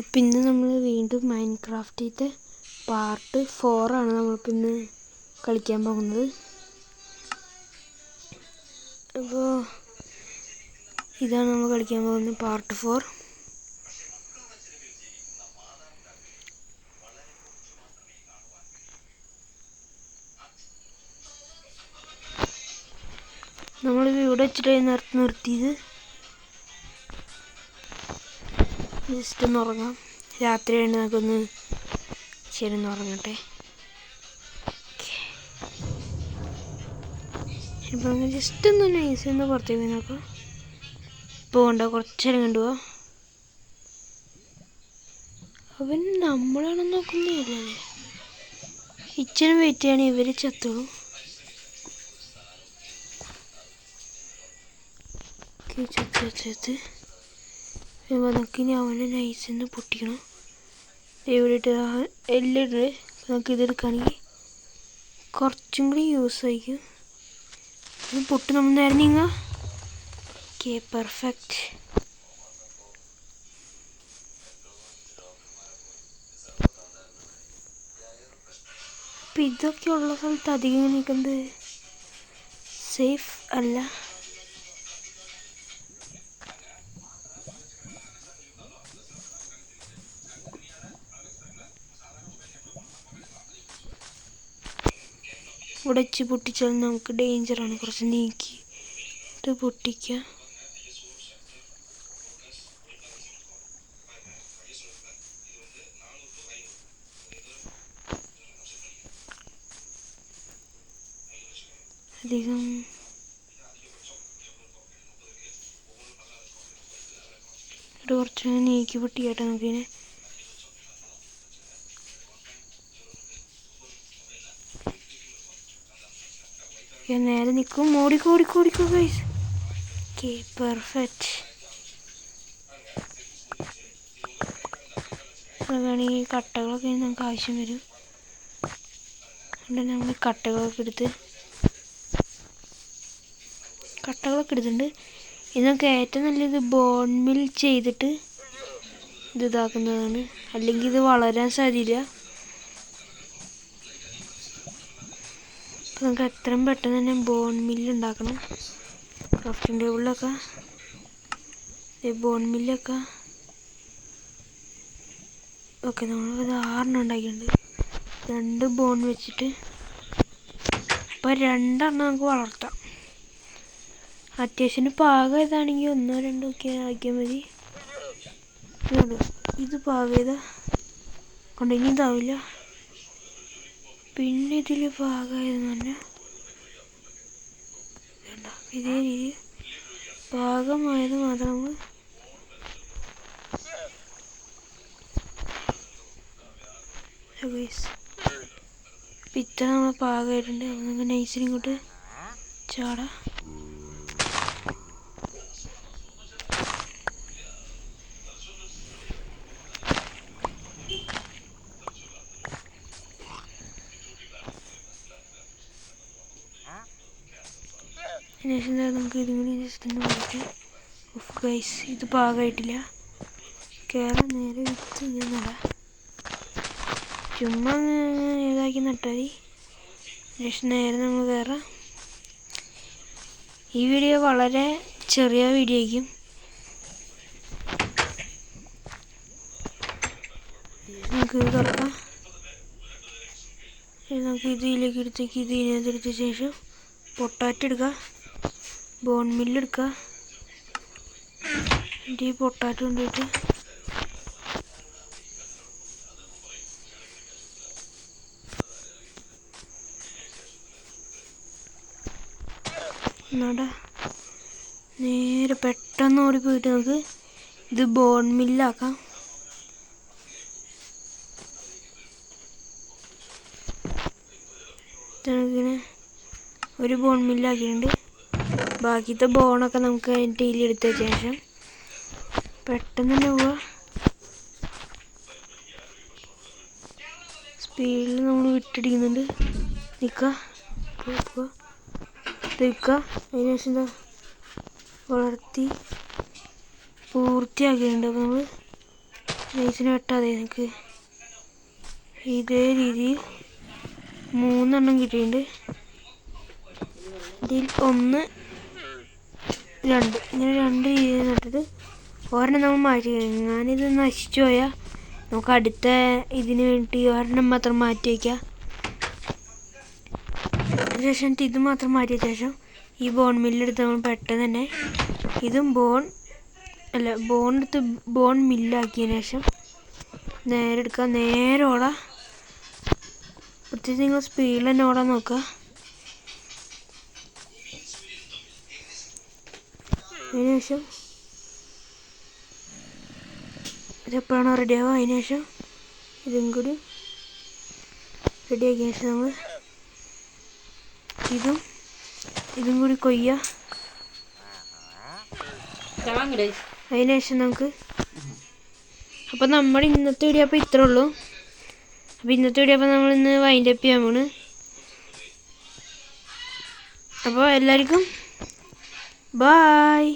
അപ്പം ഇന്ന് നമ്മൾ വീണ്ടും മൈൻക്രാഫ്റ്റിൻ്റെ പാർട്ട് 4 ആണ് നമ്മളിപ്പോൾ ഇന്ന് കളിക്കാൻ പോകുന്നത്. അപ്പോൾ ഇതാണ് നമ്മൾ കളിക്കാൻ പോകുന്നത്, പാർട്ട് 4. നമ്മളിത് ഇവിടെ വെച്ചിട്ട് നിർത്തിയത്. ജസ്റ്റ് ഒന്ന് ഉറങ്ങാം. രാത്രി കഴിഞ്ഞ് നമുക്കൊന്ന് ശരി ഒന്ന് ഉറങ്ങട്ടെ. ഇപ്പം നമുക്ക് ജസ്റ്റ് ഒന്ന് നൈസ് ഒന്ന് പുറത്തേക്ക് പോയി നോക്കാം. ഇപ്പോൾ ഉണ്ടോ കുറച്ച് നേരം കണ്ടുപോവാ. അവൻ നമ്മളാണെന്ന് നോക്കുന്നതല്ലേ. ഇച്ചിരി വെയിറ്റ് ചെയ്യണേ, ഇവർ ചത്തോളും. ചത്ത് നമുക്കിനി അവനെ നൈസിന്ന് പൊട്ടിക്കണം. ഇവിടെ ഇട്ട് എല്ലിട്ട് നമുക്ക് ഇതെടുക്കുകയാണെങ്കിൽ കുറച്ചും കൂടി യൂസ് ആയിരിക്കും. ഇത് പൊട്ടി നമ്മൾ നേരെ നീങ്ങുക. Okay, perfect. അപ്പം ഇതൊക്കെ ഉള്ള സ്ഥലത്ത് അധികം നിൽക്കുന്നത് സേഫ് അല്ല. ഉടച്ച് പൊട്ടിച്ചാൽ നമുക്ക് ഡേഞ്ചറാണ്. കുറച്ച് നീക്കിയിട്ട് പൊട്ടിക്കുക. അധികം കുറച്ച് നീക്കി പൊട്ടിക്കട്ടെ നമുക്കിനെ. നേരെ നിൽക്കും. ഓടിക്കോ ഗൈസ്. Okay, perfect. വേണമെങ്കിൽ കട്ടകളൊക്കെ നമുക്ക് ആവശ്യം വരും. അതുകൊണ്ട് നമ്മൾ കട്ടകളൊക്കെ എടുത്തിട്ടുണ്ട്. ഇതൊക്കെ ഏറ്റവും നല്ലത് ബോൺ മിൽ ചെയ്തിട്ട് ഇതാക്കുന്നതാണ്. അല്ലെങ്കിൽ ഇത് വളരാൻ സാധ്യതയില്ല. അപ്പം നമുക്ക് എത്രയും പെട്ടെന്ന് തന്നെ ബോൺ മില്ല് ഉണ്ടാക്കണം. ക്രാഫ്റ്റിംഗ് ടേബിളിലൊക്കെ ബോൺ മില്ലൊക്കെ ഓക്കെ. നമ്മളിത് 6 ഉണ്ടാക്കിയിട്ടുണ്ട്. 2 ബോൺ വെച്ചിട്ട് അപ്പോൾ 2 നമുക്ക് വളർത്താം. അത്യാവശ്യത്തിന് പാകം ഏതാണെങ്കിൽ 1 2 ഒക്കെ ആക്കിയാൽ മതി. ഇത് പാകം ചെയ്താൽ കൊണ്ടിനി ഇതാവില്ല. പിന്നെ ഇതിൽ പാകമായതെന്ന് പറഞ്ഞാൽ ഇതേ രീതി പാകമായത് മാത്രം നമ്മൾ ഇത്ര നമ്മൾ പാകമായിട്ടുണ്ട്. നമുക്ക് നൈസിന് ഇങ്ങോട്ട് ചാടാം. അതിനുശേഷം നമുക്ക് ഇതും കൂടി ജസ്റ്റ് ഒന്ന് കൊടുക്കാം. ഓഫ് ഗൈസ്, ഇത് പാകമായിട്ടില്ല. കയറാൻ നേരെ വിത്ത് ഞാൻ നടാം. ചുമ്മാ ഏതാക്കി നട്ടാൽ മതി. ജസ്റ്റ് നേരെ നമ്മൾ കയറാം. ഈ വീഡിയോ വളരെ ചെറിയ വീഡിയോ ആയിരിക്കും. നമുക്ക് ഇത് തുറക്കാം. നമുക്ക് ഇതിലേക്ക് ഇതിനകത്തെടുത്ത ശേഷം പൊട്ടാറ്റോ എടുക്കുക, ബോൺ മില്ല് എടുക്കുക. എന്നിട്ട് ഈ പൊട്ടാറ്റോ കൊണ്ടിട്ട് നേരെ പെട്ടെന്ന് ഓടിപ്പോയിട്ട് നമുക്ക് ഇത് ബോൺ മില്ലാക്കാം. നമുക്കിങ്ങനെ ഒരു ബോൺ മില്ലാക്കിയിട്ടുണ്ട്. ബാക്കിയത്തെ ബോണൊക്കെ നമുക്ക് അതിൻ്റെ എടുത്ത ശേഷം പെട്ടെന്ന് തന്നെ പോവുക. സ്പീഡിൽ നമ്മൾ വിട്ടിടിക്കുന്നുണ്ട്. നിൽക്കുക. അതിനുശേഷം എന്താ വളർത്തി പൂർത്തിയാക്കിയിട്ടുണ്ട്. അപ്പോൾ നമ്മൾ നൈസിന് വെട്ടാതെ എനിക്ക് ഇതേ രീതിയിൽ 3 എണ്ണം കിട്ടിയിട്ടുണ്ട്. ഇതിൽ 1 2 ഇങ്ങനെ 2 രീതിയിൽ നട്ടിട്ട് ഒരെണ്ണം നമ്മൾ മാറ്റി. ഞാനിത് നശിച്ചു പോയാൽ നമുക്ക് അടുത്ത ഇതിന് വേണ്ടി ഒരെണ്ണം മാത്രം മാറ്റി വയ്ക്കാം. അതിനുശേഷം ഇത് മാത്രം മാറ്റിയ ശേഷം ഈ ബോൺ മില്ലെടുത്ത് നമ്മൾ പെട്ടെന്ന് തന്നെ ഇതും ബോൺ മില്ലാക്കിയതിന് ശേഷം നേരെ എടുക്കുക. നേരെ ഓടാം. പ്രത്യേകിച്ച് നിങ്ങൾ സ്പീഡിൽ തന്നെ ഓടാൻ നോക്കുക. അതിനുശേഷം ഇതെപ്പോഴാണോ റെഡിയാവുക അതിനുശേഷം ഇതും കൂടി റെഡിയാക്കിയ ശേഷം നമ്മൾ ഇതും കൂടി കൊയ്യുക. അതിനുശേഷം നമുക്ക് അപ്പോൾ നമ്മുടെ ഇന്നത്തെ വീഡിയോ അപ്പോൾ ഇത്രേ ഉള്ളൂ. അപ്പോൾ ഇന്നത്തെ വീഡിയോ അപ്പോൾ നമ്മൾ ഇന്ന് വൈൻഡപ്പ് ചെയ്യാൻ പോണ്. അപ്പോൾ എല്ലാവർക്കും ബായ്.